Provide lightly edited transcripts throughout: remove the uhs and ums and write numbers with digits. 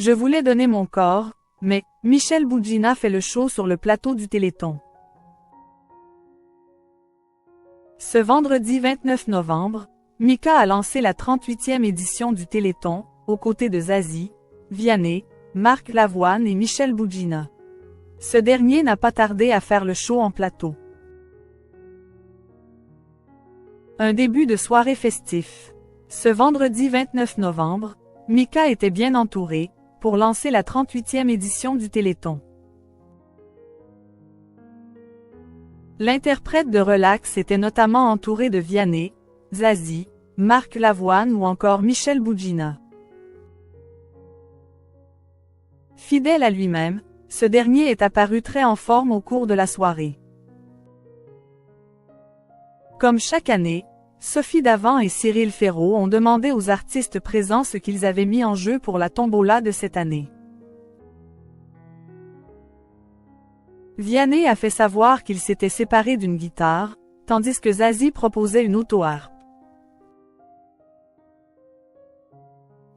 Je voulais donner mon corps, mais Michel Boudjina fait le show sur le plateau du Téléthon. Ce vendredi 29 novembre, Mika a lancé la 38e édition du Téléthon, aux côtés de Zazie, Vianney, Marc Lavoine et Michel Boudjina. Ce dernier n'a pas tardé à faire le show en plateau. Un début de soirée festif. Ce vendredi 29 novembre, Mika était bien entouré, pour lancer la 38e édition du Téléthon. L'interprète de Relax était notamment entouré de Vianney, Zazie, Marc Lavoine ou encore Michel Boudjina. Fidèle à lui-même, ce dernier est apparu très en forme au cours de la soirée. Comme chaque année, Sophie Davant et Cyril Ferraud ont demandé aux artistes présents ce qu'ils avaient mis en jeu pour la tombola de cette année. Vianney a fait savoir qu'il s'était séparé d'une guitare, tandis que Zazie proposait une auto-harpe.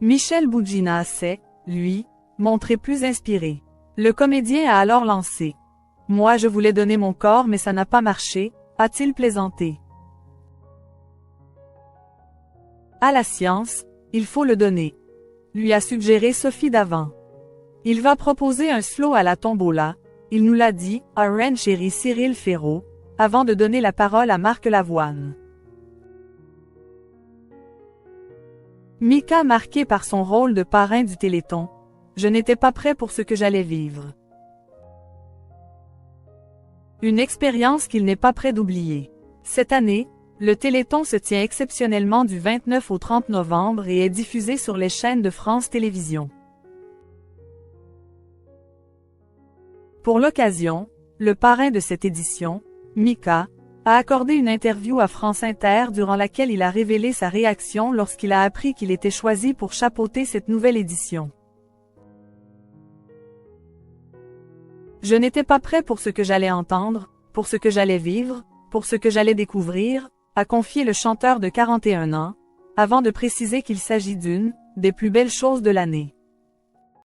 Michel Boudjina s'est, lui, montré plus inspiré. Le comédien a alors lancé « Moi je voulais donner mon corps mais ça n'a pas marché », a-t-il plaisanté. À la science, il faut le donner, lui a suggéré Sophie Davant. Il va proposer un slow à la tombola, il nous l'a dit, Aren chéri Cyril Ferraud, avant de donner la parole à Marc Lavoine. Mika marqué par son rôle de parrain du Téléthon. Je n'étais pas prêt pour ce que j'allais vivre. Une expérience qu'il n'est pas prêt d'oublier. Cette année, le Téléthon se tient exceptionnellement du 29 au 30 novembre et est diffusé sur les chaînes de France Télévisions. Pour l'occasion, le parrain de cette édition, Mika, a accordé une interview à France Inter durant laquelle il a révélé sa réaction lorsqu'il a appris qu'il était choisi pour chapeauter cette nouvelle édition. Je n'étais pas prêt pour ce que j'allais entendre, pour ce que j'allais vivre, pour ce que j'allais découvrir, a confié le chanteur de 41 ans, avant de préciser qu'il s'agit d'une des plus belles choses de l'année.